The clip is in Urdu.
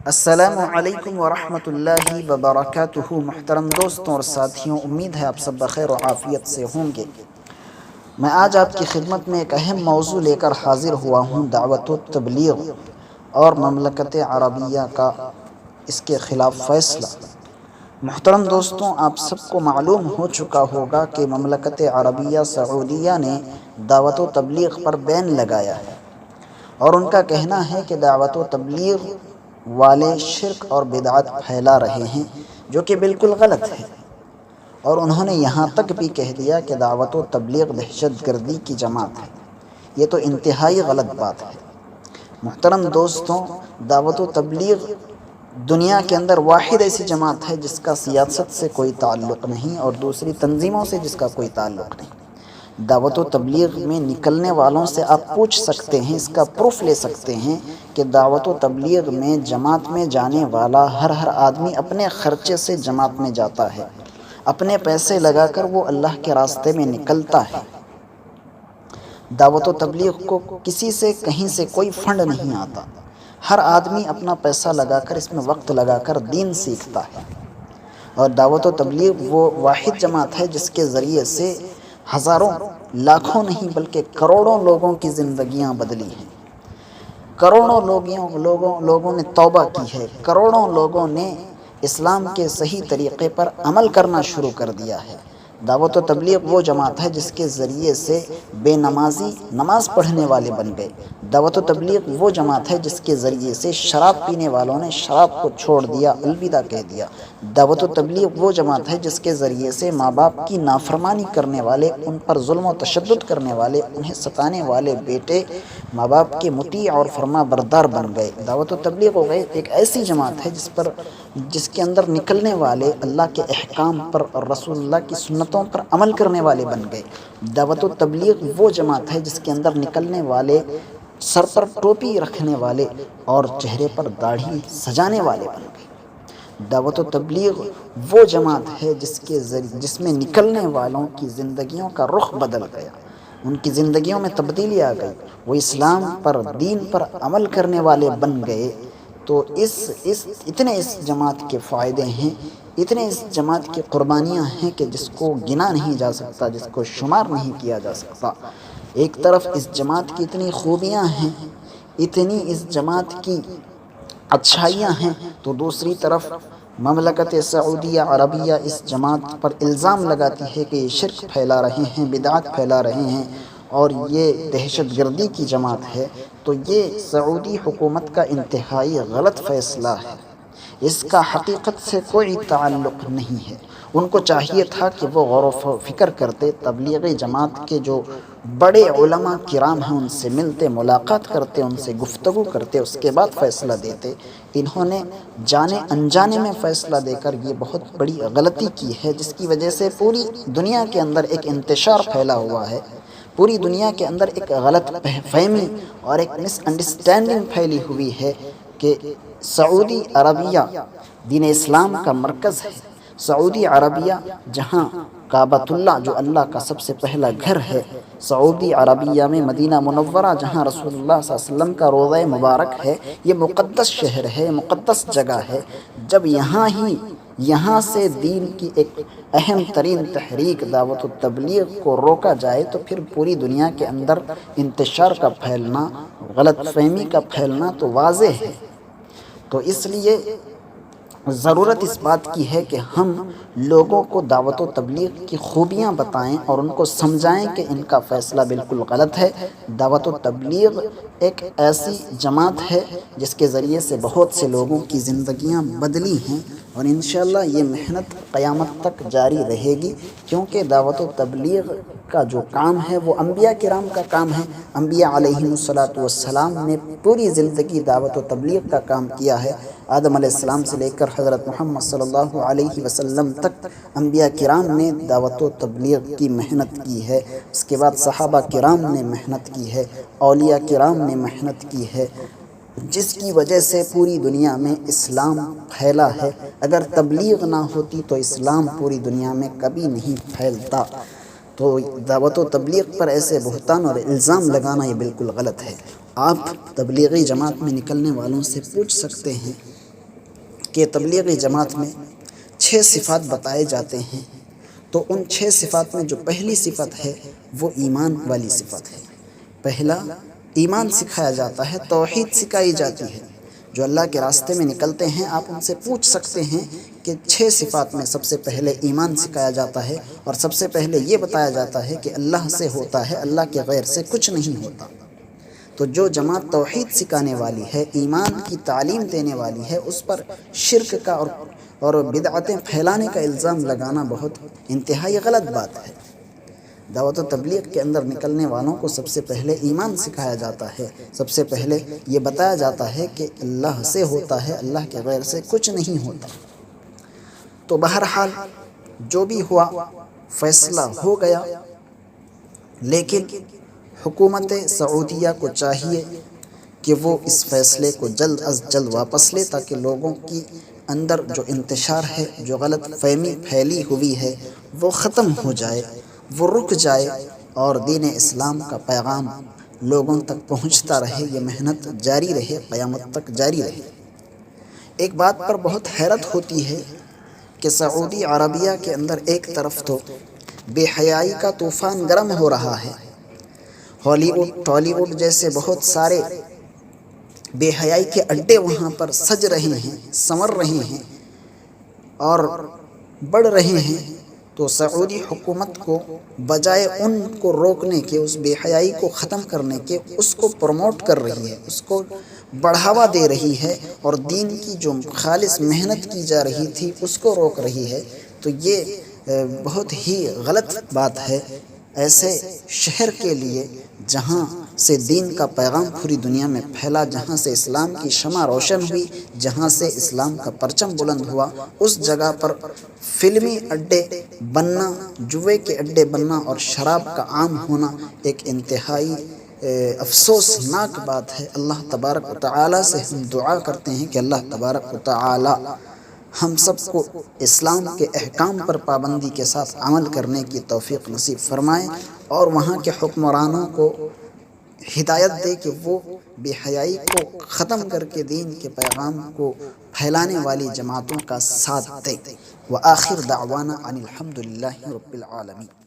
السلام علیکم ورحمۃ اللہ وبرکاتہ۔ محترم دوستوں اور ساتھیوں، امید ہے آپ سب بخیر و عافیت سے ہوں گے۔ میں آج آپ کی خدمت میں ایک اہم موضوع لے کر حاضر ہوا ہوں، دعوت و تبلیغ اور مملکت عربیہ کا اس کے خلاف فیصلہ۔ محترم دوستوں، آپ سب کو معلوم ہو چکا ہوگا کہ مملکت عربیہ سعودیہ نے دعوت و تبلیغ پر بین لگایا ہے، اور ان کا کہنا ہے کہ دعوت و تبلیغ والے شرک اور بدعت پھیلا رہے ہیں، جو کہ بالکل غلط ہے۔ اور انہوں نے یہاں تک بھی کہہ دیا کہ دعوت و تبلیغ دہشت گردی کی جماعت ہے۔ یہ تو انتہائی غلط بات ہے۔ محترم دوستوں، دعوت و تبلیغ دنیا کے اندر واحد ایسی جماعت ہے جس کا سیاست سے کوئی تعلق نہیں اور دوسری تنظیموں سے جس کا کوئی تعلق نہیں۔ دعوت و تبلیغ میں نکلنے والوں سے آپ پوچھ سکتے ہیں، اس کا پروف لے سکتے ہیں کہ دعوت و تبلیغ میں جماعت میں جانے والا ہر آدمی اپنے خرچے سے جماعت میں جاتا ہے، اپنے پیسے لگا کر وہ اللہ کے راستے میں نکلتا ہے۔ دعوت و تبلیغ کو کسی سے کہیں سے کوئی فنڈ نہیں آتا، ہر آدمی اپنا پیسہ لگا کر اس میں وقت لگا کر دین سیکھتا ہے۔ اور دعوت و تبلیغ وہ واحد جماعت ہے جس کے ذریعے سے ہزاروں، لاکھوں نہیں بلکہ کروڑوں لوگوں کی زندگیاں بدلی ہیں۔ کروڑوں لوگوں نے توبہ کی ہے، کروڑوں لوگوں نے اسلام کے صحیح طریقے پر عمل کرنا شروع کر دیا ہے۔ دعوت و تبلیغ وہ جماعت ہے جس کے ذریعے سے بے نمازی نماز پڑھنے والے بن گئے۔ دعوت و تبلیغ وہ جماعت ہے جس کے ذریعے سے شراب پینے والوں نے شراب کو چھوڑ دیا، الوداع کہہ دیا۔ دعوت و تبلیغ وہ جماعت ہے جس کے ذریعے سے ماں باپ کی نافرمانی کرنے والے، ان پر ظلم و تشدد کرنے والے، انہیں ستانے والے بیٹے ماں باپ کے مطیع اور فرما بردار بن گئے۔ دعوت و تبلیغ ایک ایسی جماعت ہے جس کے اندر نکلنے والے اللہ کے احکام پر اور رسول اللہ کی سنتوں پر عمل کرنے والے بن گئے۔ دعوت و تبلیغ وہ جماعت ہے جس کے اندر نکلنے والے سر پر ٹوپی رکھنے والے اور چہرے پر داڑھی سجانے والے بن گئے۔ دعوت و تبلیغ وہ جماعت ہے جس میں نکلنے والوں کی زندگیوں کا رخ بدل گیا، ان کی زندگیوں میں تبدیلی آ گئی، وہ اسلام پر، دین پر عمل کرنے والے بن گئے۔ تو اتنے اس جماعت کے فائدے ہیں، اتنے اس جماعت کی قربانیاں ہیں کہ جس کو گنا نہیں جا سکتا، جس کو شمار نہیں کیا جا سکتا۔ ایک طرف اس جماعت کی اتنی خوبیاں ہیں، اتنی اس جماعت کی اچھائیاں ہیں، تو دوسری طرف مملکت سعودیہ عربیہ اس جماعت پر الزام لگاتی ہے کہ یہ شرک پھیلا رہے ہیں، بدعات پھیلا رہے ہیں اور یہ دہشت گردی کی جماعت ہے۔ تو یہ سعودی حکومت کا انتہائی غلط فیصلہ ہے، اس کا حقیقت سے کوئی تعلق نہیں ہے۔ ان کو چاہیے تھا کہ وہ غور و فکر کرتے، تبلیغی جماعت کے جو بڑے علماء کرام ہیں ان سے ملتے، ملاقات کرتے، ان سے گفتگو کرتے، اس کے بعد فیصلہ دیتے۔ انہوں نے جانے انجانے میں فیصلہ دے کر یہ بہت بڑی غلطی کی ہے، جس کی وجہ سے پوری دنیا کے اندر ایک انتشار پھیلا ہوا ہے، پوری دنیا کے اندر ایک غلط فہمی اور ایک مس انڈرسٹینڈنگ پھیلی ہوئی ہے کہ سعودی عربیہ دین اسلام کا مرکز ہے۔ سعودی عربیہ جہاں کعبۃ اللہ جو اللہ کا سب سے پہلا گھر ہے، سعودی عربیہ میں مدینہ منورہ جہاں رسول اللہ صلی اللہ علیہ وسلم کا روضہ مبارک ہے، یہ مقدس شہر ہے، مقدس جگہ ہے۔ جب یہاں سے دین کی ایک اہم ترین تحریک دعوت و تبلیغ کو روکا جائے تو پھر پوری دنیا کے اندر انتشار کا پھیلنا، غلط فہمی کا پھیلنا تو واضح ہے۔ تو اس لیے ضرورت اس بات کی ہے کہ ہم لوگوں کو دعوت و تبلیغ کی خوبیاں بتائیں اور ان کو سمجھائیں کہ ان کا فیصلہ بالکل غلط ہے۔ دعوت و تبلیغ ایک ایسی جماعت ہے جس کے ذریعے سے بہت سے لوگوں کی زندگیاں بدلی ہیں، اور انشاءاللہ یہ محنت قیامت تک جاری رہے گی، کیونکہ دعوت و تبلیغ کا جو کام ہے وہ انبیاء کرام کا کام ہے۔ انبیاء علیہم السلام نے پوری زندگی دعوت و تبلیغ کا کام کیا ہے۔ آدم علیہ السلام سے لے کر حضرت محمد صلی اللہ علیہ وسلم تک انبیاء کرام نے دعوت و تبلیغ کی محنت کی ہے۔ اس کے بعد صحابہ کرام نے محنت کی ہے، اولیاء کرام نے محنت کی ہے، جس کی وجہ سے پوری دنیا میں اسلام پھیلا ہے۔ اگر تبلیغ نہ ہوتی تو اسلام پوری دنیا میں کبھی نہیں پھیلتا۔ تو دعوت و تبلیغ پر ایسے بہتان اور الزام لگانا یہ بالکل غلط ہے۔ آپ تبلیغی جماعت میں نکلنے والوں سے پوچھ سکتے ہیں کہ تبلیغی جماعت میں 6 صفات بتائے جاتے ہیں، تو ان 6 صفات میں جو پہلی صفت ہے وہ ایمان والی صفت ہے۔ پہلا ایمان سکھایا جاتا ہے، توحید سکھائی جاتی ہے۔ جو اللہ کے راستے میں نکلتے ہیں آپ ان سے پوچھ سکتے ہیں کہ 6 صفات میں سب سے پہلے ایمان سکھایا جاتا ہے، اور سب سے پہلے یہ بتایا جاتا ہے کہ اللہ سے ہوتا ہے، اللہ کے غیر سے کچھ نہیں ہوتا۔ تو جو جماعت توحید سکھانے والی ہے، ایمان کی تعلیم دینے والی ہے، اس پر شرک کا اور بدعتیں پھیلانے کا الزام لگانا بہت انتہائی غلط بات ہے۔ دعوت و تبلیغ کے اندر نکلنے والوں کو سب سے پہلے ایمان سکھایا جاتا ہے، سب سے پہلے یہ بتایا جاتا ہے کہ اللہ سے ہوتا ہے، اللہ کے غیر سے کچھ نہیں ہوتا۔ تو بہرحال جو بھی ہوا فیصلہ ہو گیا، لیکن حکومت سعودیہ کو چاہیے کہ وہ اس فیصلے کو جلد از جلد واپس لے، تاکہ لوگوں کی اندر جو انتشار ہے، جو غلط فہمی پھیلی ہوئی ہے، وہ ختم ہو جائے، وہ رک جائے، اور دین اسلام کا پیغام لوگوں تک پہنچتا رہے، یہ محنت جاری رہے، قیامت تک جاری رہے۔ ایک بات پر بہت حیرت ہوتی ہے کہ سعودی عربیہ کے اندر ایک طرف تو بے حیائی کا طوفان گرم ہو رہا ہے، ہالی ووڈ، ٹالی ووڈ جیسے بہت سارے بے حیائی کے اڈے وہاں پر سج رہے ہیں، سنور رہے ہیں اور بڑھ رہے ہیں۔ تو سعودی حکومت کو بجائے ان کو روکنے کے، اس بے حیائی کو ختم کرنے کے، اس کو پروموٹ کر رہی ہے، اس کو بڑھاوا دے رہی ہے، اور دین کی جو خالص محنت کی جا رہی تھی اس کو روک رہی ہے۔ تو یہ بہت ہی غلط بات ہے ایسے شہر کے لیے جہاں سے دین کا پیغام پوری دنیا میں پھیلا، جہاں سے اسلام کی شمع روشن ہوئی، جہاں سے اسلام کا پرچم بلند ہوا، اس جگہ پر فلمی اڈے بننا، جوئے کے اڈے بننا اور شراب کا عام ہونا ایک انتہائی افسوسناک بات ہے۔ اللہ تبارک و تعالیٰ سے ہم دعا کرتے ہیں کہ اللہ تبارک و تعالیٰ ہم سب کو اسلام کے احکام پر پابندی کے ساتھ عمل کرنے کی توفیق نصیب فرمائے، اور وہاں کے حکمرانوں کو ہدایت دے کہ وہ بے حیائی کو ختم کر کے دین کے پیغام کو پھیلانے والی جماعتوں کا ساتھ دے۔ وآخر دعوانا ان الحمد للہ رب العالمین۔